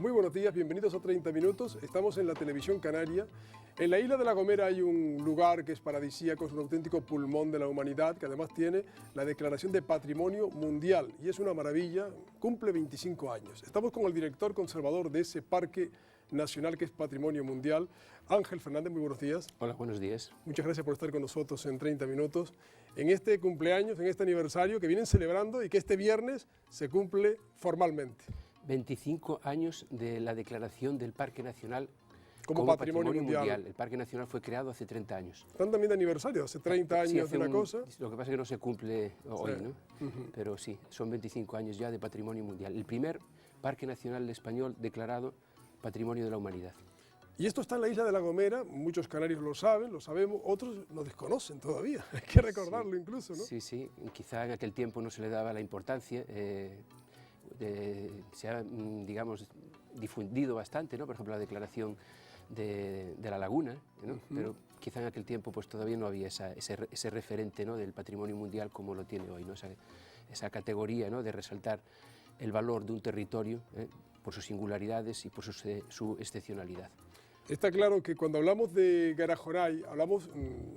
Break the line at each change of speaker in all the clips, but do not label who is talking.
Muy buenos días, bienvenidos a 30 Minutos. Estamos en la televisión canaria. En la isla de La Gomera hay un lugar que es paradisíaco, es un auténtico pulmón de la humanidad, que además tiene la declaración de Patrimonio Mundial. Y es una maravilla, cumple 25 años. Estamos con el director conservador de ese parque nacional que es Patrimonio Mundial, Ángel Fernández. Muy buenos días.
Hola, buenos días.
Muchas gracias por estar con nosotros en 30 Minutos, en este cumpleaños, en este aniversario que vienen celebrando y que este viernes se cumple formalmente.
25 años de la declaración del Parque Nacional
como Patrimonio Mundial.
El Parque Nacional fue creado hace 30 años.
Están también de aniversario, hace 30 años
sí,
de una cosa.
Lo que pasa es que no se cumple hoy,
Sí.
¿no? Pero sí, son 25 años ya de Patrimonio Mundial. El primer Parque Nacional español declarado Patrimonio de la Humanidad.
Y esto está en la isla de La Gomera, muchos canarios lo saben, lo sabemos, otros lo desconocen todavía, hay que recordarlo incluso, ¿no?
Sí, sí, quizá en aquel tiempo no se le daba la importancia, se ha, digamos, difundido bastante, ¿no? Por ejemplo, la declaración de la laguna, ¿no? Pero quizá en aquel tiempo pues todavía no había ese referente, ¿no? Del patrimonio mundial como lo tiene hoy, ¿no? Esa categoría, ¿no? De resaltar el valor de un territorio, por sus singularidades y por su excepcionalidad.
Está claro que cuando hablamos de Garajonay hablamos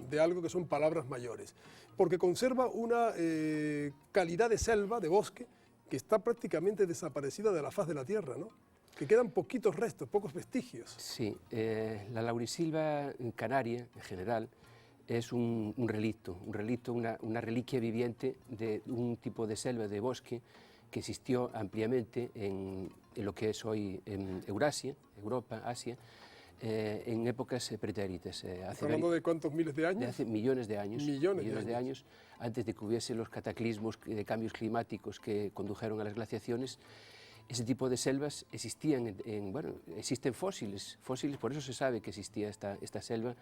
de algo que son palabras mayores, porque conserva una calidad de selva, de bosque, que está prácticamente desaparecida de la faz de la tierra, ¿no? Que quedan poquitos restos, pocos vestigios.
Sí, la laurisilva canaria, en general, es un relicto, una reliquia viviente de un tipo de selva, de bosque, que existió ampliamente en lo que es hoy en Eurasia, Europa, Asia, en épocas pretéritas.
¿Hablando de cuántos miles de años?
De hace millones de años.
Millones de
años, antes de que hubiese los cataclismos de cambios climáticos que condujeron a las glaciaciones. Ese tipo de selvas existían, existen fósiles, por eso se sabe que existía esta selva,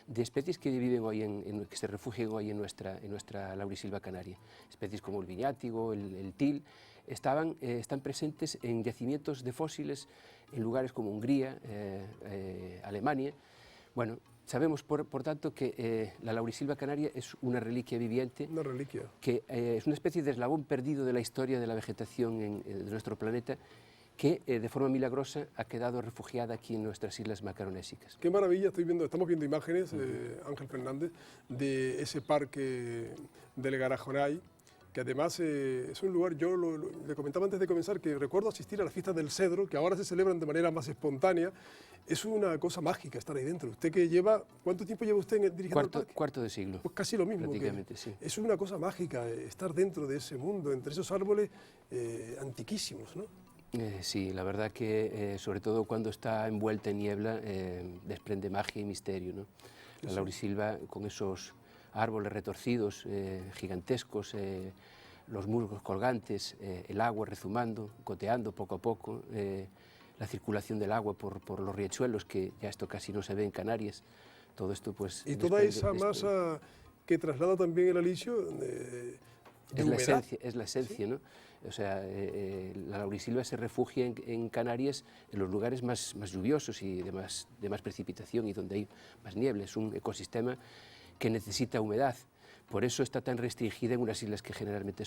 de especies que viven hoy, que se refugian hoy en nuestra laurisilva canaria. Especies como el viñátigo, el til, están presentes en yacimientos de fósiles en lugares como Hungría, Alemania. Bueno, sabemos, por tanto, que la laurisilva canaria es una reliquia viviente.
Una reliquia.
Que es una especie de eslabón perdido de la historia de la vegetación de nuestro planeta, que de forma milagrosa ha quedado refugiada aquí en nuestras islas macaronésicas.
Qué maravilla, estamos viendo imágenes, Ángel Fernández, de ese parque del Garajonay, que además es un lugar, yo le comentaba antes de comenzar, que recuerdo asistir a las fiestas del Cedro, que ahora se celebran de manera más espontánea. Es una cosa mágica estar ahí dentro. Usted que lleva, ¿cuánto tiempo lleva usted dirigiendo el parque?
Cuarto de siglo.
Pues casi lo mismo.
Prácticamente, sí.
Es una cosa mágica estar dentro de ese mundo, entre esos árboles antiquísimos, ¿no?
Sí, la verdad que sobre todo cuando está envuelta en niebla desprende magia y misterio, ¿no? La laurisilva con esos árboles retorcidos, gigantescos, los musgos colgantes, el agua rezumando, goteando poco a poco, la circulación del agua por los riachuelos, que ya esto casi no se ve en Canarias, todo esto pues...
Y toda esa masa que traslada también el alisio
es la esencia, ¿no? O sea, la laurisilva se refugia en Canarias en los lugares más lluviosos y de más precipitación y donde hay más niebla. Es un ecosistema que necesita humedad. Por eso está tan restringida en unas islas que generalmente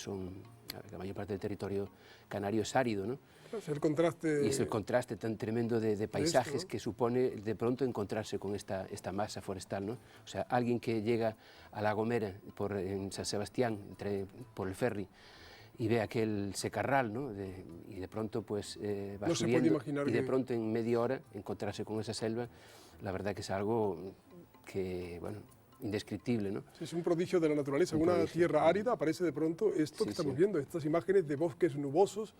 la mayor parte del territorio canario es árido, ¿no?
Es el contraste...
Y es el contraste tan tremendo de paisajes que supone de pronto encontrarse con esta masa forestal, ¿no? O sea, alguien que llega a La Gomera en San Sebastián, por el ferry, y ve aquel secarral, ¿no? Y de pronto pues va
no
subiendo,
se puede imaginar
y de pronto en media hora encontrarse con esa selva, la verdad que es algo que, bueno, indescriptible, ¿no?
Sí, es un prodigio de la naturaleza. En una tierra árida aparece de pronto esto que estamos viendo, estas imágenes de bosques nubosos,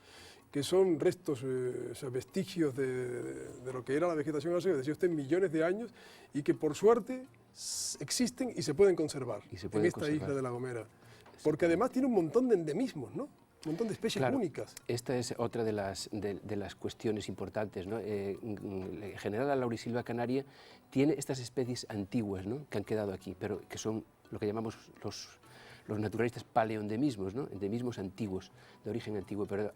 que son restos, o sea, vestigios de lo que era la vegetación hace, decía usted, millones de años, y que por suerte existen y se pueden conservar en esta isla de La Gomera. Porque además tiene un montón de endemismos, ¿no? Un montón de especies únicas.
Esta es otra de las cuestiones importantes, ¿no? En general la laurisilva canaria tiene estas especies antiguas, ¿no? Que han quedado aquí, pero que son lo que llamamos los naturalistas paleoendemismos, ¿no? Endemismos antiguos, de origen antiguo. Pero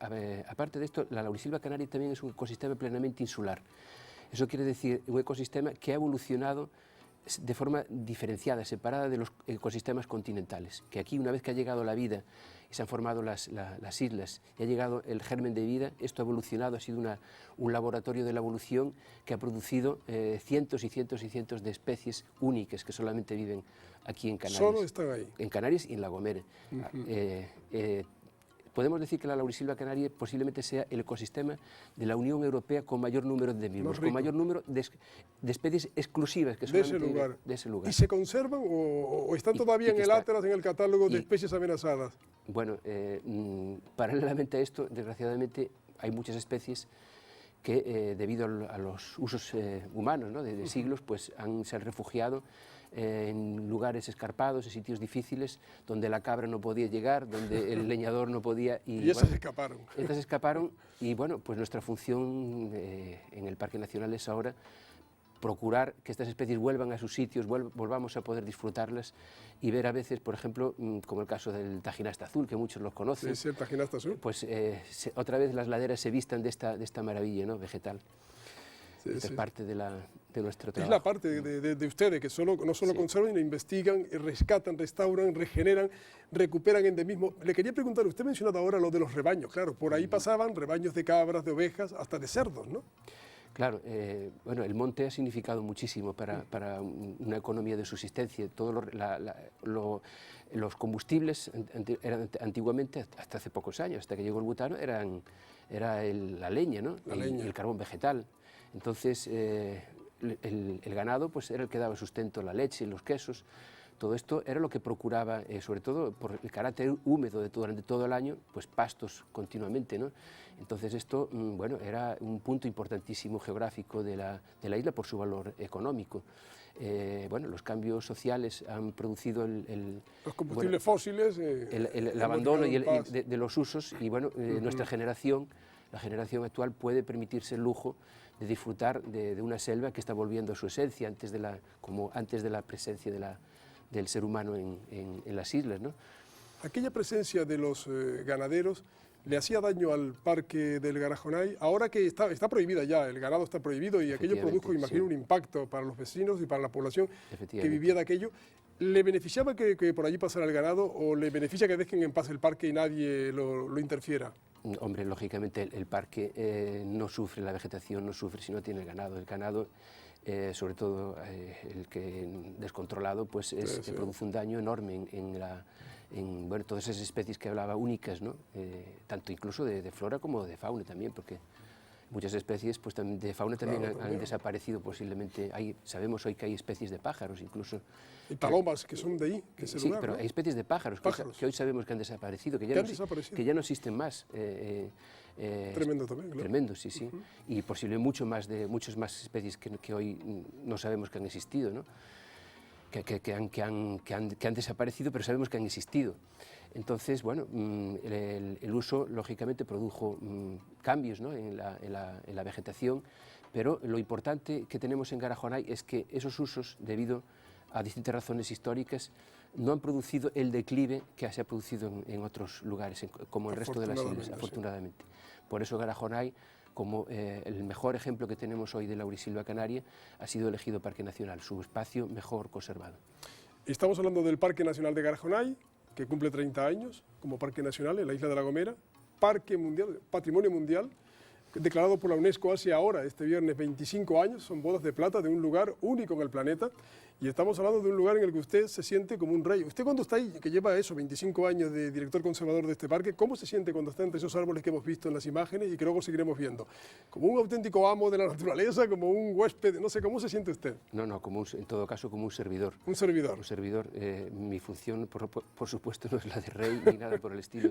aparte de esto, la laurisilva canaria también es un ecosistema plenamente insular. Eso quiere decir un ecosistema que ha evolucionado de forma diferenciada, separada de los ecosistemas continentales, que aquí una vez que ha llegado la vida y se han formado las islas y ha llegado el germen de vida, esto ha evolucionado, ha sido un laboratorio de la evolución que ha producido cientos y cientos y cientos de especies únicas que solamente viven aquí en Canarias.
Solo están ahí.
En Canarias y en La Gomera. Podemos decir que la laurisilva canaria posiblemente sea el ecosistema de la Unión Europea con mayor número de endemismos, con mayor número de especies exclusivas que solamente viven de ese lugar.
¿Y se conservan o están todavía en el Atlas, en el catálogo de especies amenazadas?
Bueno, paralelamente a esto, desgraciadamente, hay muchas especies que debido a los usos humanos, ¿no?, de siglos, pues se han refugiado en lugares escarpados, en sitios difíciles, donde la cabra no podía llegar, donde el leñador no podía...
Y esas escaparon.
Estas escaparon y bueno, pues nuestra función en el Parque Nacional es ahora procurar que estas especies vuelvan a sus sitios, volvamos a poder disfrutarlas y ver a veces, por ejemplo, como el caso del tajinasta azul, que muchos los conocen.
Sí, el tajinasta azul.
Pues otra vez las laderas se vistan de esta maravilla, ¿no?, vegetal. Es parte de nuestro trabajo.
Es la parte de ustedes, que no solo conservan, investigan, rescatan, restauran, regeneran, recuperan endemismo. Le quería preguntar, usted ha mencionado ahora lo de los rebaños, claro, por ahí pasaban rebaños de cabras, de ovejas, hasta de cerdos, ¿no?
Claro, bueno, el monte ha significado muchísimo para una economía de subsistencia. Los combustibles eran antiguamente, hasta hace pocos años, hasta que llegó el butano, era la leña, ¿no? El carbón vegetal. Entonces, el ganado pues, era el que daba sustento, la leche, los quesos. Todo esto era lo que procuraba, sobre todo por el carácter húmedo durante todo el año, pues pastos continuamente, ¿no? Entonces esto, bueno, era un punto importantísimo geográfico de la isla por su valor económico. Bueno, los cambios sociales han producido
los combustibles fósiles,
el abandono de los usos y bueno, nuestra generación, la generación actual puede permitirse el lujo de disfrutar de una selva que está volviendo a su esencia como antes de la presencia del ser humano en las islas, ¿no?
Aquella presencia de los ganaderos le hacía daño al parque del Garajonay. Ahora que está prohibida ya, el ganado está prohibido y aquello produjo, imagino, un impacto para los vecinos y para la población que vivía de aquello. ¿Le beneficiaba que por allí pasara el ganado o le beneficia que dejen en paz el parque y nadie lo interfiera?
Hombre, lógicamente el parque no sufre, la vegetación no sufre si no tiene el ganado. El ganado, sobre todo el que descontrolado, pues produce un daño enorme en bueno, todas esas especies que hablaba únicas, ¿no? Tanto incluso de flora como de fauna también, porque muchas especies pues, de fauna también han desaparecido posiblemente. Sabemos hoy que hay especies de pájaros incluso.
Y palomas que son de ahí, que es el lugar,
pero
¿no?
hay especies de pájaros que hoy sabemos que han desaparecido, que ya no existen más.
Tremendo también, claro.
Tremendo, sí, sí. Y posiblemente muchas más especies que hoy no sabemos que han existido, ¿no? Que han desaparecido, pero sabemos que han existido. Entonces, bueno, el uso, lógicamente, produjo cambios, ¿no?, en la vegetación, pero lo importante que tenemos en Garajonay es que esos usos, debido a distintas razones históricas, no han producido el declive que se ha producido en otros lugares, como el resto de las islas, afortunadamente. Por eso Garajonay, como el mejor ejemplo que tenemos hoy de laurisilva canaria, ha sido elegido Parque Nacional, su espacio mejor conservado.
Estamos hablando del Parque Nacional de Garajonay, que cumple 30 años como Parque Nacional en la isla de La Gomera, Parque Mundial, Patrimonio Mundial, declarado por la UNESCO hace ahora, este viernes, 25 años, son bodas de plata de un lugar único en el planeta, y estamos hablando de un lugar en el que usted se siente como un rey. Usted cuando está ahí, que lleva eso, 25 años de director conservador de este parque, ¿cómo se siente cuando está entre esos árboles que hemos visto en las imágenes y que luego seguiremos viendo? ¿Como un auténtico amo de la naturaleza, como un huésped? No sé, ¿cómo se siente usted?
No, en todo caso como un servidor.
Un servidor.
Un servidor. Mi función, por supuesto, no es la de rey ni nada por el estilo.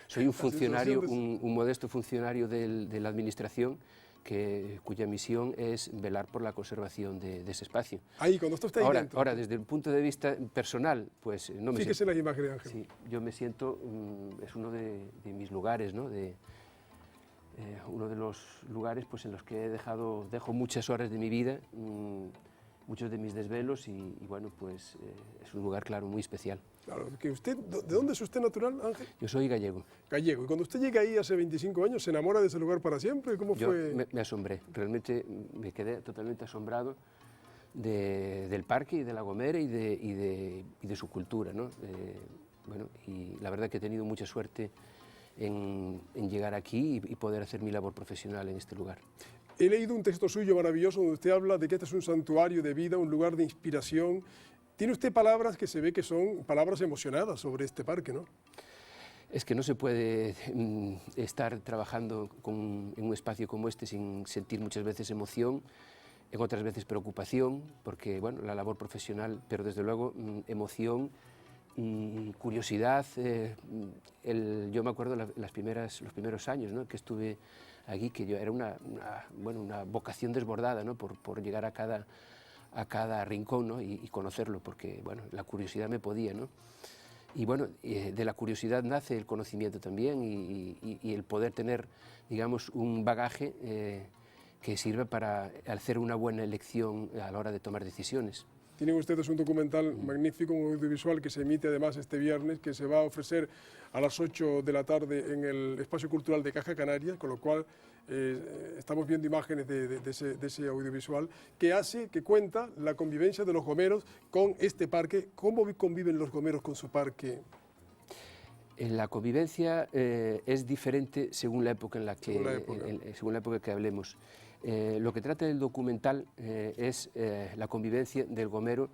Soy un funcionario, un modesto funcionario de la administración, cuya misión es velar por la conservación de ese espacio.
Ahí, cuando usted está ahí dentro.
Ahora, desde el punto de vista personal, pues no me
Fíjese en las imágenes, Ángel.
Sí, yo me siento, es uno de mis lugares, ¿no? Uno de los lugares pues, en los que dejo muchas horas de mi vida, muchos de mis desvelos y bueno, pues es un lugar, claro, muy especial.
Claro, que usted, ¿de dónde es usted natural, Ángel?
Yo soy gallego.
Gallego. Y cuando usted llega ahí hace 25 años, ¿se enamora de ese lugar para siempre? ¿Cómo fue?
Me asombré, realmente me quedé totalmente asombrado del parque y de La Gomera y de su cultura, ¿no? Bueno, y la verdad que he tenido mucha suerte en llegar aquí y poder hacer mi labor profesional en este lugar.
He leído un texto suyo maravilloso donde usted habla de que este es un santuario de vida, un lugar de inspiración. Tiene usted palabras que se ve que son palabras emocionadas sobre este parque, ¿no?
Es que no se puede estar trabajando en un espacio como este sin sentir muchas veces emoción, en otras veces preocupación, porque bueno, la labor profesional, pero desde luego emoción y curiosidad. Yo me acuerdo los primeros años, ¿no?, que estuve aquí, que yo era una vocación desbordada, ¿no?, por llegar a cada rincón, ¿no?, y conocerlo, porque bueno, la curiosidad me podía, ¿no? Y bueno, de la curiosidad nace el conocimiento también y el poder tener, digamos, un bagaje que sirva para hacer una buena elección a la hora de tomar decisiones.
Tienen ustedes un documental magnífico, un audiovisual que se emite además este viernes, que se va a ofrecer a las 8 de la tarde en el Espacio Cultural de Caja Canaria, con lo cual estamos viendo imágenes de ese audiovisual que cuenta la convivencia de los gomeros con este parque. ¿Cómo conviven los gomeros con su parque?
La convivencia es diferente según la época según la época que hablemos. Lo que trata el documental es la convivencia del gomero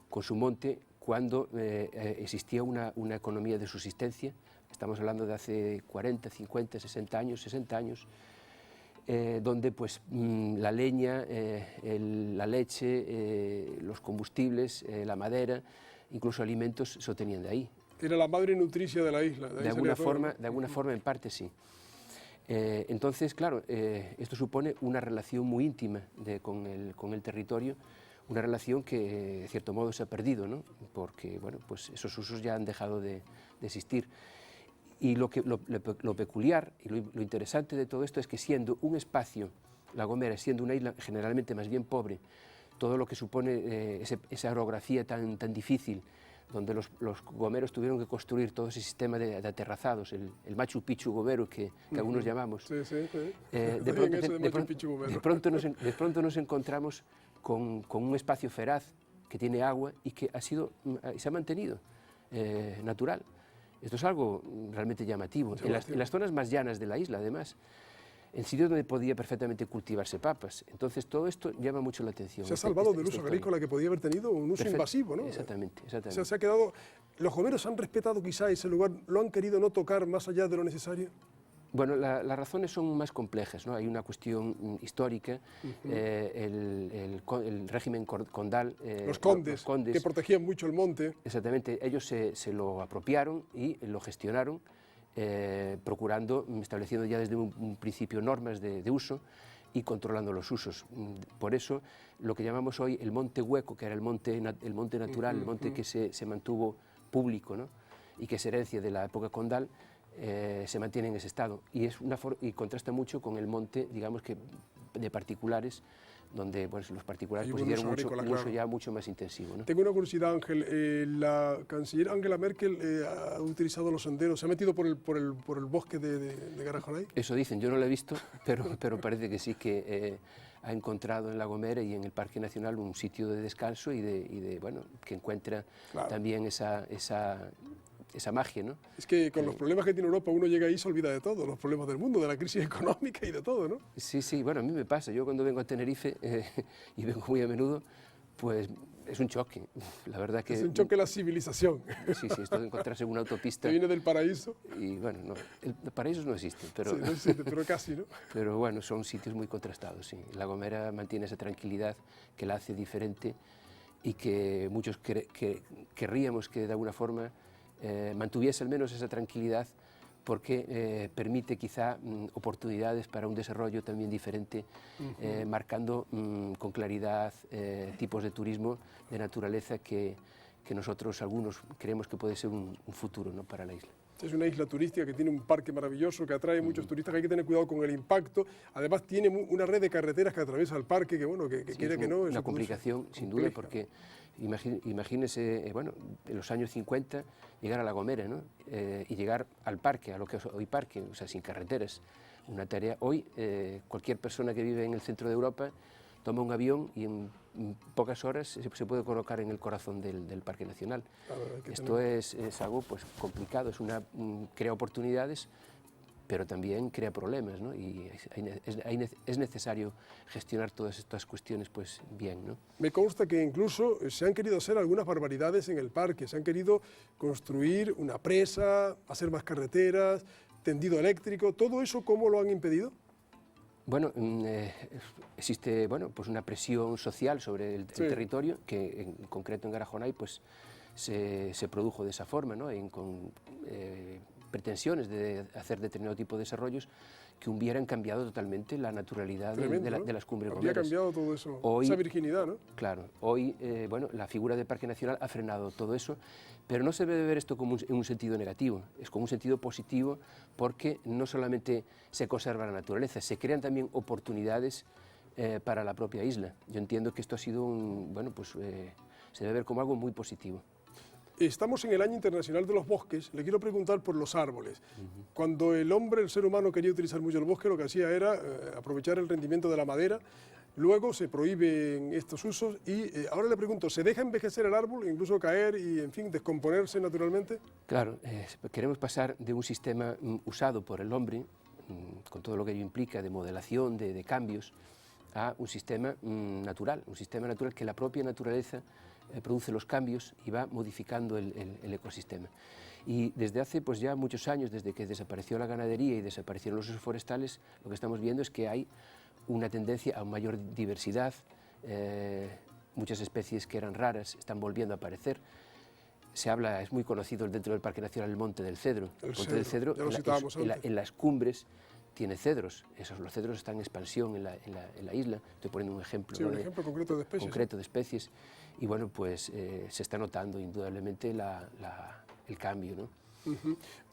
con su monte cuando existía una economía de subsistencia. Estamos hablando de hace 40, 50, 60 años, donde pues, la leña, la leche, los combustibles, la madera, incluso alimentos se obtenían de ahí.
Era la madre nutricia de la isla.
De alguna forma, en parte sí. Entonces, claro, esto supone una relación muy íntima con el territorio, una relación que de cierto modo se ha perdido, ¿no?, porque bueno, pues esos usos ya han dejado de existir. Y lo peculiar y lo interesante de todo esto es que siendo un espacio, La Gomera, siendo una isla generalmente más bien pobre, todo lo que supone esa orografía tan difícil, donde los gomeros tuvieron que construir todo ese sistema de aterrazados, el Machu Picchu gomero que algunos llamamos.
Sí, sí, sí.
De pronto nos encontramos con un espacio feraz que tiene agua y que se ha mantenido natural. Esto es algo realmente llamativo. En las zonas más llanas de la isla, además, en sitios donde podía perfectamente cultivarse papas. Entonces, todo esto llama mucho la atención.
Se ha salvado del uso agrícola que podía haber tenido un uso invasivo, ¿no?
Exactamente.
O sea, se ha quedado... ¿Los gomeros han respetado quizá ese lugar? ¿Lo han querido no tocar más allá de lo necesario?
Bueno, las razones son más complejas, ¿no? Hay una cuestión histórica, el régimen condal...
los condes, que protegían mucho el monte.
Exactamente, ellos se lo apropiaron y lo gestionaron, estableciendo ya desde un principio normas de uso y controlando los usos. Por eso, lo que llamamos hoy el monte hueco, que era el monte natural, el monte que se mantuvo público, ¿no?, y que es herencia de la época condal, se mantiene en ese estado y contrasta mucho con el monte, digamos que de particulares, donde pues, los particulares pues, hicieron un uso ya mucho más intensivo, ¿no?
Tengo una curiosidad, Ángel. La canciller Angela Merkel ha utilizado los senderos, ¿se ha metido por el bosque de Garajonay?
Eso dicen, yo no lo he visto, pero parece que sí que ha encontrado en La Gomera y en el Parque Nacional un sitio de descanso y bueno, que encuentra también esa magia, ¿no?
Es que con los problemas que tiene Europa uno llega ahí y se olvida de todo, los problemas del mundo, de la crisis económica y de todo, ¿no?
Sí, bueno, a mí me pasa, yo cuando vengo a Tenerife, y vengo muy a menudo, pues es un choque, la verdad que...
Es un choque la civilización.
Sí, esto de encontrarse en una autopista...
Que viene del paraíso.
Y bueno, no, el paraíso no existe, pero...
Sí, no existe, pero casi, ¿no?
Pero bueno, son sitios muy contrastados, sí. La Gomera mantiene esa tranquilidad que la hace diferente y que muchos querríamos que de alguna forma mantuviese al menos esa tranquilidad porque permite quizá oportunidades para un desarrollo también diferente, marcando con claridad tipos de turismo de naturaleza que nosotros algunos creemos que puede ser un futuro, ¿no?, para la isla.
Es una isla turística que tiene un parque maravilloso, que atrae muchos turistas, que hay que tener cuidado con el impacto. Además tiene una red de carreteras que atraviesa el parque, que bueno, que quiere que no...
Es una complicación, sin duda, porque imagínese, bueno, en los años 50 llegar a La Gomera, ¿no?, y llegar al parque, a lo que es hoy parque, o sea, sin carreteras. Una tarea, hoy cualquier persona que vive en el centro de Europa toma un avión y en pocas horas se puede colocar en el corazón del Parque Nacional. Esto es algo pues, complicado, crea oportunidades, pero también crea problemas, ¿no? Y es necesario gestionar todas estas cuestiones pues, bien, ¿no?
Me consta que incluso se han querido hacer algunas barbaridades en el parque, se han querido construir una presa, hacer más carreteras, tendido eléctrico, ¿todo eso cómo lo han impedido?
Bueno, existe pues una presión social sobre el territorio, que en concreto en Garajonay pues, se produjo de esa forma, ¿no? Con pretensiones de hacer determinado tipo de desarrollos que hubieran cambiado totalmente la naturalidad de las cumbres gomeras.
Habría cambiado todo eso, esa virginidad, ¿no?
Claro, hoy la figura del Parque Nacional ha frenado todo eso, pero no se debe ver esto como en un sentido negativo, es como un sentido positivo porque no solamente se conserva la naturaleza, se crean también oportunidades para la propia isla. Yo entiendo que esto ha sido se debe ver como algo muy positivo.
Estamos en el Año Internacional de los Bosques. Le quiero preguntar por los árboles. Cuando el hombre, el ser humano, quería utilizar mucho el bosque, lo que hacía era aprovechar el rendimiento de la madera. Luego se prohíben estos usos y ahora le pregunto, ¿se deja envejecer el árbol, incluso caer y, en fin, descomponerse naturalmente?
Claro, queremos pasar de un sistema usado por el hombre, con todo lo que ello implica de modelación, de cambios, a un sistema natural que la propia naturaleza produce los cambios y va modificando el ecosistema. Y desde hace pues, ya muchos años, desde que desapareció la ganadería y desaparecieron los usos forestales, lo que estamos viendo es que hay una tendencia a mayor diversidad, muchas especies que eran raras están volviendo a aparecer. Se habla, es muy conocido dentro del Parque Nacional el Monte del Cedro. El Monte del Cedro en las cumbres tiene cedros, los cedros están en expansión en la isla, estoy poniendo un ejemplo,
sí, un ejemplo concreto de especies.
Y bueno, pues se está notando indudablemente el cambio, ¿no?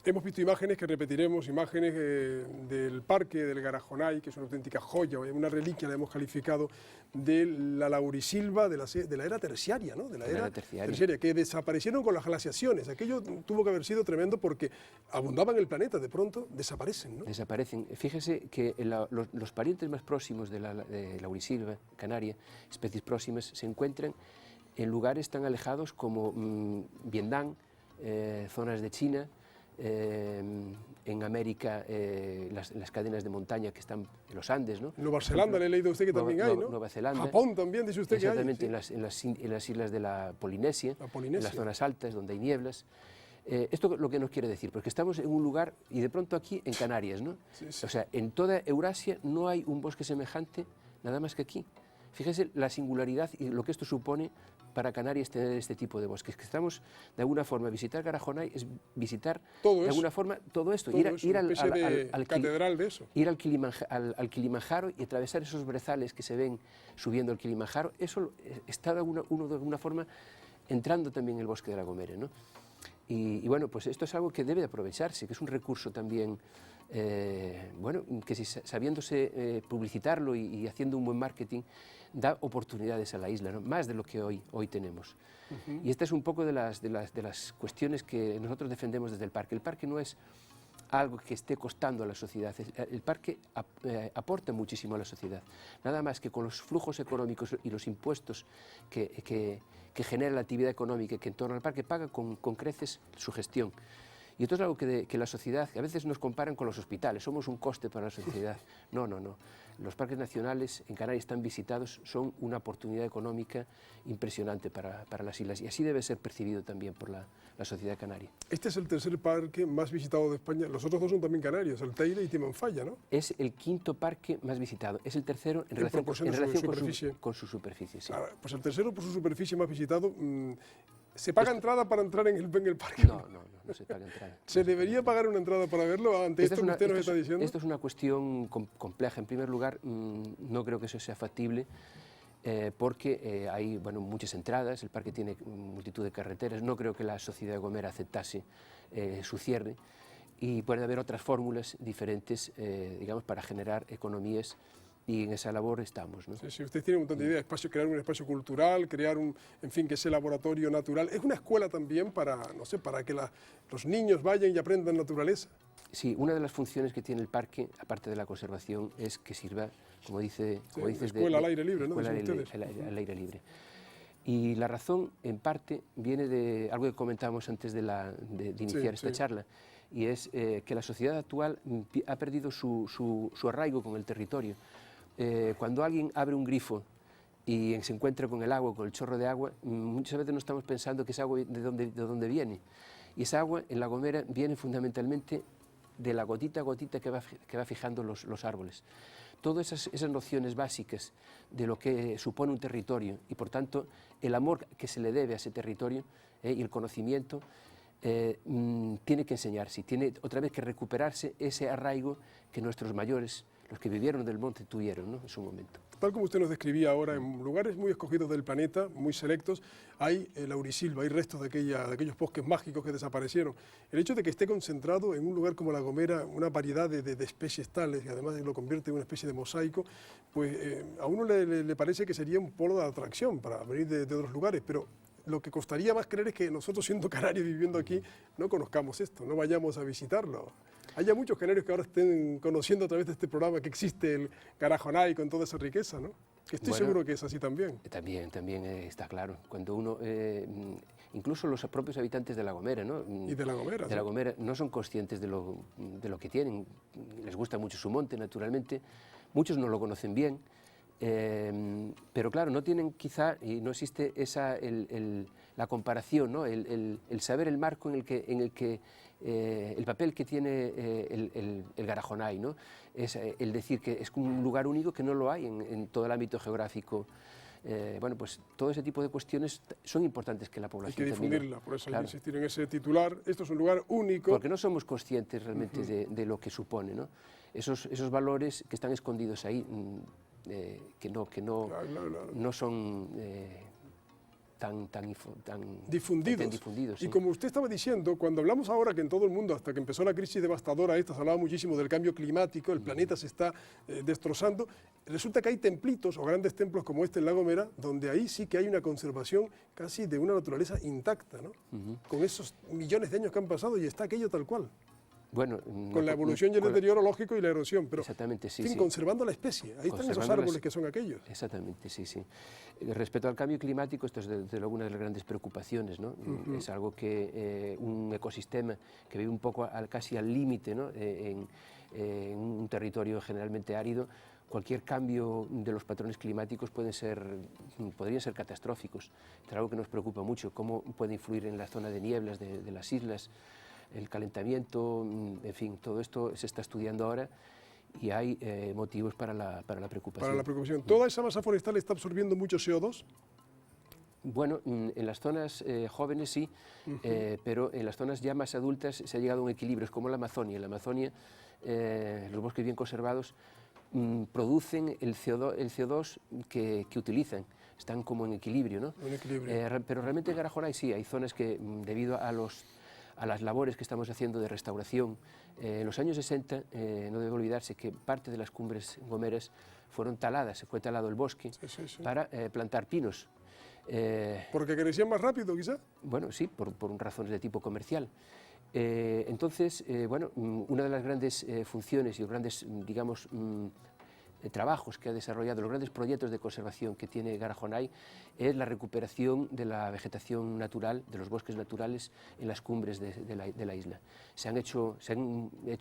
Hemos visto imágenes que repetiremos, imágenes del parque del Garajonay, que es una auténtica joya, una reliquia, la hemos calificado, de la laurisilva de la era terciaria, ¿no? De la era terciaria, que desaparecieron con las glaciaciones. Aquello tuvo que haber sido tremendo porque abundaban en el planeta, de pronto desaparecen, ¿no?
Desaparecen. Fíjese que los parientes más próximos de la laurisilva canaria, especies próximas, se encuentran en lugares tan alejados como Vietnam, zonas de China, en América las cadenas de montaña que están en los Andes, ¿no?
Nueva Zelanda, le he leído a usted que también hay, ¿no?
Nueva Zelanda.
Japón también, dice usted que hay.
Exactamente,
sí.
en las islas de la Polinesia, en las zonas altas donde hay nieblas. Esto lo que nos quiere decir, porque estamos en un lugar, y de pronto aquí en Canarias, ¿no?
Sí, sí.
O sea, en toda Eurasia no hay un bosque semejante, nada más que aquí. Fíjese la singularidad y lo que esto supone para Canarias tener este tipo de bosques. Que estamos, de alguna forma, visitar Garajonay es visitar
todo
de alguna forma todo esto.
Todo
ir al
catedral de eso.
Ir al Kilimanjaro y atravesar esos brezales que se ven subiendo al Kilimanjaro, eso está uno de alguna forma entrando también en el bosque de La Gomera, ¿no? Y bueno, pues esto es algo que debe de aprovecharse, que es un recurso también, bueno, que si sabiéndose publicitarlo y haciendo un buen marketing, da oportunidades a la isla, ¿no? Más de lo que hoy tenemos. Y esta es un poco de las cuestiones que nosotros defendemos desde el parque. El parque no es algo que esté costando a la sociedad, el parque aporta muchísimo a la sociedad, nada más que con los flujos económicos y los impuestos que genera la actividad económica que en torno al parque paga con creces su gestión. Y esto es algo que la sociedad, que a veces nos comparan con los hospitales, somos un coste para la sociedad. No, no, no. Los parques nacionales en Canarias están visitados, son una oportunidad económica impresionante para las islas y así debe ser percibido también por la sociedad canaria.
Este es el tercer parque más visitado de España, los otros dos son también canarios, El Teide y Timanfaya, ¿no?
Es el quinto parque más visitado, es el tercero en relación con su superficie. Sí.
Pues el tercero por su superficie más visitado. ¿Se paga entrada para entrar en el parque?
No se paga entrada.
¿Se debería pagar una entrada para verlo ante esto que usted nos está diciendo?
Esto es una cuestión compleja. En primer lugar, no creo que eso sea factible porque hay muchas entradas, el parque tiene multitud de carreteras, no creo que la sociedad de Gomera aceptase su cierre y puede haber otras fórmulas diferentes, digamos, para generar economías y en esa labor estamos, ¿no?
Sí, sí, usted tiene un montón de ideas, crear un espacio cultural, crear en fin, que ese laboratorio natural. Es una escuela también para, no sé, para que los niños vayan y aprendan naturaleza.
Sí, una de las funciones que tiene el parque, aparte de la conservación, es que sirva, como dices,
escuela al aire libre, ¿no?
Escuela al aire libre. Y la razón, en parte, viene de algo que comentábamos antes de iniciar esta charla, y es que la sociedad actual ha perdido su arraigo con el territorio. Cuando alguien abre un grifo y se encuentra con el agua, con el chorro de agua, muchas veces no estamos pensando que esa agua de dónde viene. Y esa agua en La Gomera viene fundamentalmente de la gotita a gotita que va fijando los árboles. Todas esas nociones básicas de lo que supone un territorio y, por tanto, el amor que se le debe a ese territorio y el conocimiento, tiene que enseñarse, tiene otra vez que recuperarse ese arraigo que nuestros mayores, los que vivieron del monte, tuvieron, ¿no?, en su momento.
Tal como usted nos describía ahora, en lugares muy escogidos del planeta, muy selectos, hay laurisilva, hay restos de aquellos bosques mágicos que desaparecieron. El hecho de que esté concentrado en un lugar como La Gomera, una variedad de especies tales, y además lo convierte en una especie de mosaico, pues a uno le parece que sería un polo de atracción para venir de otros lugares, pero lo que costaría más creer es que nosotros, siendo canarios viviendo aquí, no conozcamos esto, no vayamos a visitarlo. Hay ya muchos canarios que ahora estén conociendo a través de este programa que existe el Garajonay con toda esa riqueza, ¿no? Que estoy seguro que es así también.
También está claro. Cuando uno, incluso los propios habitantes de La Gomera, ¿no?
Y de La Gomera.
De La Gomera no son conscientes de lo que tienen. Les gusta mucho su monte, naturalmente. Muchos no lo conocen bien. Pero claro, no tienen quizá, y no existe la comparación, ¿no? el saber el marco en el que el papel que tiene el Garajonay, ¿no? Es el decir que es un lugar único que no lo hay en todo el ámbito geográfico. Bueno, pues todo ese tipo de cuestiones son importantes que la población
hay que difundirla,
también,
por eso hay que insistir en ese titular. Esto es un lugar único.
Porque no somos conscientes realmente de lo que supone, ¿no? Esos valores que están escondidos ahí, que no son tan difundidos.
Y como usted estaba diciendo, cuando hablamos ahora que en todo el mundo, hasta que empezó la crisis devastadora esta, se hablaba muchísimo del cambio climático, el planeta se está destrozando, resulta que hay templitos o grandes templos como este en La Gomera, donde ahí sí que hay una conservación casi de una naturaleza intacta, ¿no? Con esos millones de años que han pasado y está aquello tal cual.
Bueno,
con la evolución y el deterioro lógico y la erosión, pero
exactamente, sí,
conservando la especie. Ahí están esos árboles que son aquellos.
Exactamente, sí. Respecto al cambio climático, esto es desde luego una de las grandes preocupaciones, ¿no? Es algo que un ecosistema que vive un poco casi al límite, ¿no? En un territorio generalmente árido, cualquier cambio de los patrones climáticos podrían ser catastróficos. Es algo que nos preocupa mucho, cómo puede influir en la zona de nieblas de las islas, el calentamiento, en fin, todo esto se está estudiando ahora y hay motivos para la preocupación.
Para la preocupación. ¿Toda esa masa forestal está absorbiendo mucho CO2?
Bueno, en las zonas jóvenes sí, pero en las zonas ya más adultas se ha llegado a un equilibrio. Es como la Amazonia. En la Amazonia, los bosques bien conservados producen el CO2 que utilizan. Están como en equilibrio, ¿no?
En equilibrio.
Pero realmente en Garajonay sí, hay zonas que, debido a las labores que estamos haciendo de restauración, en los años 60, no debe olvidarse que parte de las cumbres gomeras fueron taladas, fue talado el bosque para plantar pinos.
¿Porque crecían más rápido, quizá?
Bueno, sí, por razones de tipo comercial. Entonces, bueno, una de las grandes funciones y los grandes, digamos, trabajos que ha desarrollado, los grandes proyectos de conservación que tiene Garajonay es la recuperación de la vegetación natural, de los bosques naturales en las cumbres de la isla. Se han hecho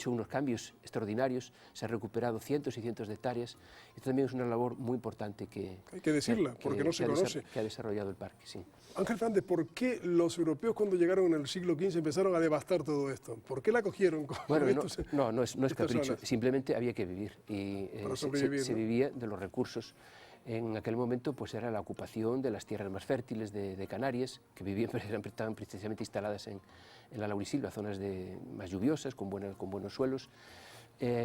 unos cambios extraordinarios, se han recuperado cientos y cientos de hectáreas. Esto también es una labor muy importante que
hay que decirla, porque no se conoce.
Que ha desarrollado el parque, sí.
Ángel Fernández, ¿por qué los europeos cuando llegaron en el siglo XV empezaron a devastar todo esto? ¿Por qué la cogieron?
Bueno, no es capricho, simplemente había que vivir y se vivía de los recursos. En aquel momento pues era la ocupación de las tierras más fértiles de Canarias, que estaban precisamente instaladas en la laurisilva, zonas más lluviosas, con buenos suelos.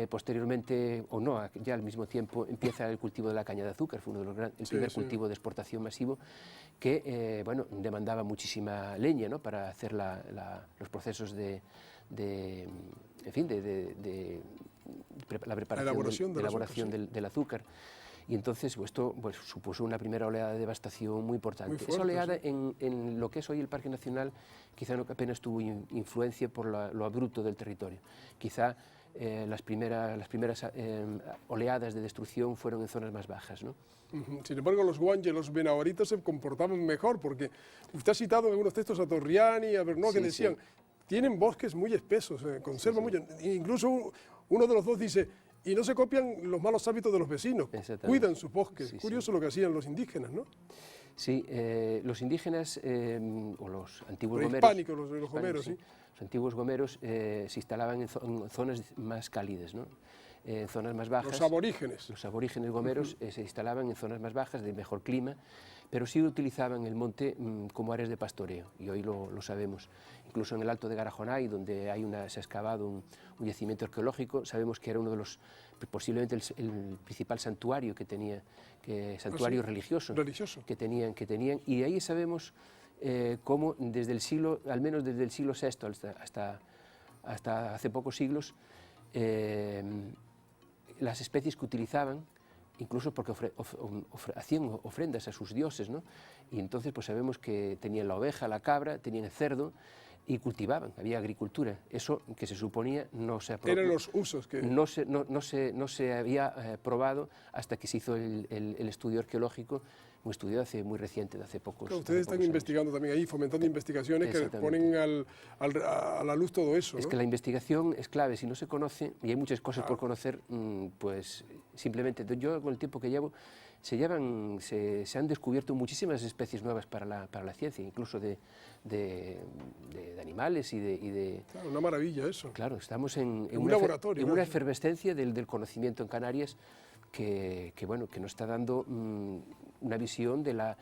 Posteriormente, o no, ya al mismo tiempo empieza el cultivo de la caña de azúcar, fue el primer cultivo de exportación masivo que bueno, demandaba muchísima leña, ¿no?, para hacer la preparación del azúcar. Y entonces esto pues, supuso una primera oleada de devastación muy importante.
Muy fuerte,
esa oleada
sí.
en lo que es hoy el Parque Nacional quizá no apenas tuvo influencia por lo abrupto del territorio. Quizá las primeras oleadas de destrucción fueron en zonas más bajas, ¿no?
Sin embargo, los guanches, los benahoritas se comportaban mejor, porque usted ha citado en algunos textos a Torriani, a Bernot, que decían, tienen bosques muy espesos, conservan mucho. Incluso uno de los dos dice, y no se copian los malos hábitos de los vecinos, cuidan sus bosques. Curioso lo que hacían los indígenas, ¿no?
Sí, los indígenas o los antiguos
los
gomeros...
hispánicos, los gomeros, sí.
Los antiguos gomeros se instalaban en zonas más cálidas, ¿no? En zonas más bajas.
Los aborígenes.
Los aborígenes gomeros se instalaban en zonas más bajas, de mejor clima, pero sí utilizaban el monte como áreas de pastoreo, y hoy lo sabemos. Incluso en el Alto de Garajonay, donde se ha excavado un yacimiento arqueológico, sabemos que era uno de los, posiblemente el principal santuario que tenía, santuario religioso que tenían, y ahí sabemos cómo desde el siglo, al menos desde el siglo VI hasta hace pocos siglos, las especies que utilizaban, incluso porque hacían ofrendas a sus dioses, ¿no? Y entonces pues sabemos que tenían la oveja, la cabra, tenían el cerdo y cultivaban, había agricultura. Eso que se suponía no se aprobó.
Eran los usos que...
No se había probado hasta que se hizo el estudio arqueológico, un estudio muy reciente, de hace pocos años.
Ustedes están investigando también ahí, fomentando investigaciones que ponen a la luz todo eso, ¿no?
Es que la investigación es clave, si no se conoce, y hay muchas cosas por conocer, pues simplemente, yo con el tiempo que llevo, se han descubierto muchísimas especies nuevas para la ciencia, incluso de animales y de...
Claro, una maravilla eso.
Claro, estamos en
un laboratorio,
en una efervescencia del conocimiento en Canarias que nos está dando una visión de la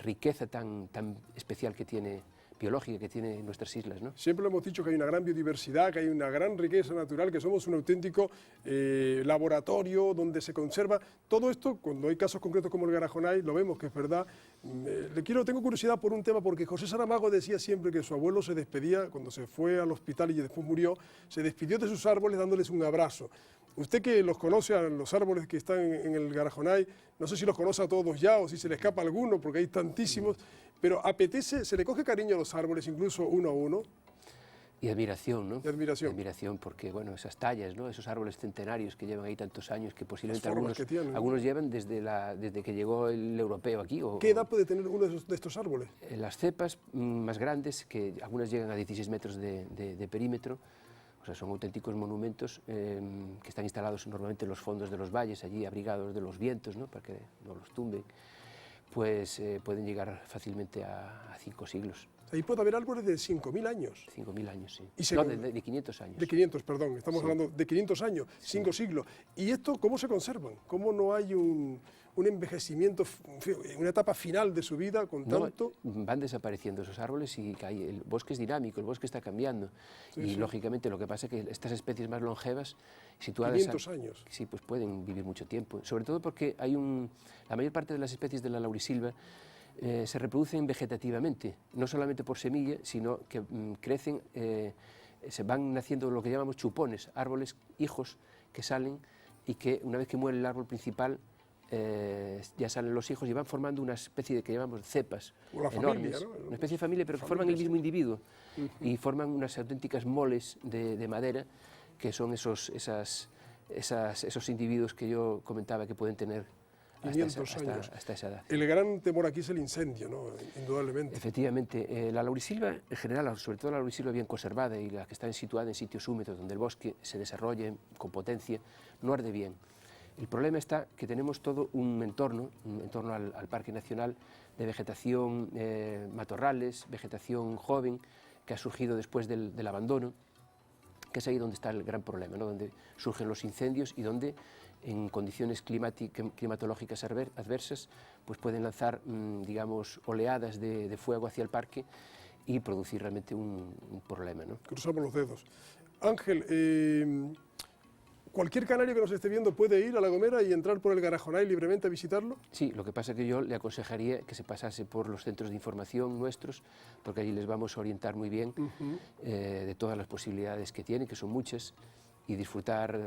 riqueza tan especial que tiene, biológica que tiene nuestras islas, ¿no?
Siempre lo hemos dicho que hay una gran biodiversidad, que hay una gran riqueza natural, que somos un auténtico laboratorio donde se conserva todo esto. Cuando hay casos concretos como el Garajonay, lo vemos que es verdad. Tengo curiosidad por un tema, porque José Saramago decía siempre que su abuelo se despedía, cuando se fue al hospital y después murió, se despidió de sus árboles dándoles un abrazo. Usted que los conoce a los árboles que están en el Garajonay, no sé si los conoce a todos ya o si se le escapa alguno, porque hay tantísimos, pero apetece, se le coge cariño a los árboles, incluso uno a uno.
Y admiración, ¿no?
Y admiración.
Y admiración, porque, bueno, esas tallas, ¿no? Esos árboles centenarios que llevan ahí tantos años, que posiblemente algunos llevan desde que llegó el europeo aquí.
¿Qué edad puede tener uno de estos árboles?
Las cepas más grandes, que algunas llegan a 16 metros de perímetro, o sea, son auténticos monumentos que están instalados normalmente en los fondos de los valles, allí abrigados de los vientos, ¿no? Para que no los tumben, pues pueden llegar fácilmente a 5 siglos.
Ahí puede haber árboles de 5.000 años.
5.000 años, sí.
Y
No, de 500 años.
De 500, perdón, estamos hablando de 500 años, 5 siglos. ¿Y esto cómo se conservan? ¿Cómo no hay un envejecimiento, una etapa final de su vida con tanto?
Van desapareciendo esos árboles y el bosque es dinámico, el bosque está cambiando. Lógicamente lo que pasa es que estas especies más longevas, situadas
500 años.
Sí, pues pueden vivir mucho tiempo. Sobre todo porque la mayor parte de las especies de la laurisilva se reproducen vegetativamente, no solamente por semilla, sino que crecen, se van naciendo lo que llamamos chupones, árboles, hijos que salen y que una vez que muere el árbol principal ya salen los hijos y van formando una especie de que llamamos cepas enormes, familia, ¿no? Una especie de familia, pero que forman el mismo individuo y forman unas auténticas moles de madera que son esos individuos que yo comentaba que pueden tener hasta esa edad.
El gran temor aquí es el incendio, ¿no? Indudablemente.
Efectivamente, la laurisilva en general, sobre todo la laurisilva bien conservada y la que está situada en sitios húmedos donde el bosque se desarrolle con potencia, no arde bien. El problema está que tenemos todo un entorno al Parque Nacional de vegetación, matorrales, vegetación joven, que ha surgido después del abandono, que es ahí donde está el gran problema, ¿no? Donde surgen los incendios y donde en condiciones climatológicas adversas pues pueden lanzar, digamos, oleadas de fuego hacia el parque y producir realmente un problema, ¿no?
Cruzamos los dedos. Ángel, ¿cualquier canario que nos esté viendo puede ir a La Gomera y entrar por el Garajonay libremente a visitarlo?
Sí, lo que pasa es que yo le aconsejaría que se pasase por los centros de información nuestros, porque allí les vamos a orientar muy bien de todas las posibilidades que tienen, que son muchas, y disfrutar,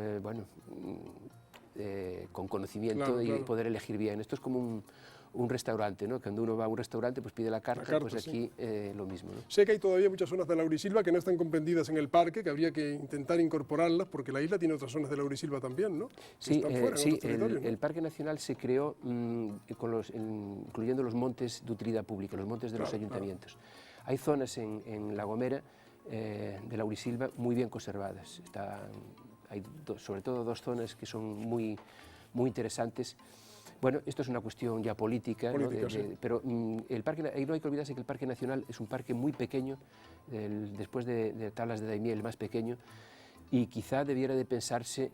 con conocimiento,
Claro,
y
claro.
poder elegir bien. Esto es como un restaurante, ¿no? Cuando uno va a un restaurante, pues pide la carta, pues aquí lo mismo, ¿no?
Sé que hay todavía muchas zonas de laurisilva que no están comprendidas en el parque, que habría que intentar incorporarlas, porque la isla tiene otras zonas de laurisilva también, ¿no? Que
Sí,
están fuera, en
sí,
otros territorios, ¿no?
el Parque Nacional se creó incluyendo los montes de utilidad pública, los montes de los
Claro,
ayuntamientos. Hay zonas en La Gomera de laurisilva muy bien conservadas. Hay sobre todo dos zonas que son muy interesantes. Bueno, esto es una cuestión ya política, ¿no?
Sí.
Pero el parque, ahí no hay que olvidarse que el Parque Nacional es un parque muy pequeño, después de Tablas de Daimiel, el más pequeño, y quizá debiera de pensarse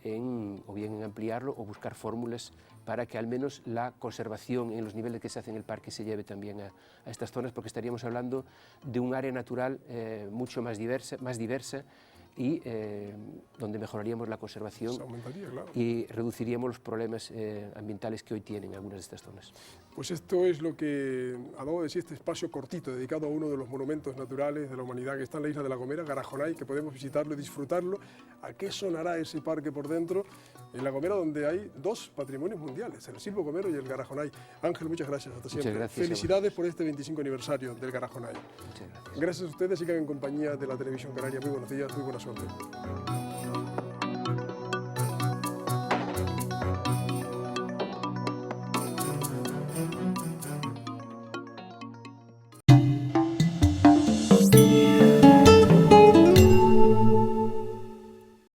o bien en ampliarlo o buscar fórmulas para que al menos la conservación en los niveles que se hace en el parque se lleve también a estas zonas, porque estaríamos hablando de un área natural mucho más diversa y donde mejoraríamos la conservación
Se aumentaría, claro.
y reduciríamos los problemas ambientales que hoy tienen algunas de estas zonas.
Pues esto es lo que ha dado de sí este espacio cortito dedicado a uno de los monumentos naturales de la humanidad que está en la isla de La Gomera, Garajonay, que podemos visitarlo y disfrutarlo. ¿A qué sonará ese parque por dentro? En La Gomera, donde hay dos patrimonios mundiales, el Silvo Gomero y el Garajonay. Ángel, muchas gracias. Hasta siempre.
Muchas gracias.
Felicidades por este 25 aniversario del Garajonay.
Muchas gracias.
Gracias a ustedes, sigan en compañía de la Televisión Canaria. Muy buenos días, muy buena suerte.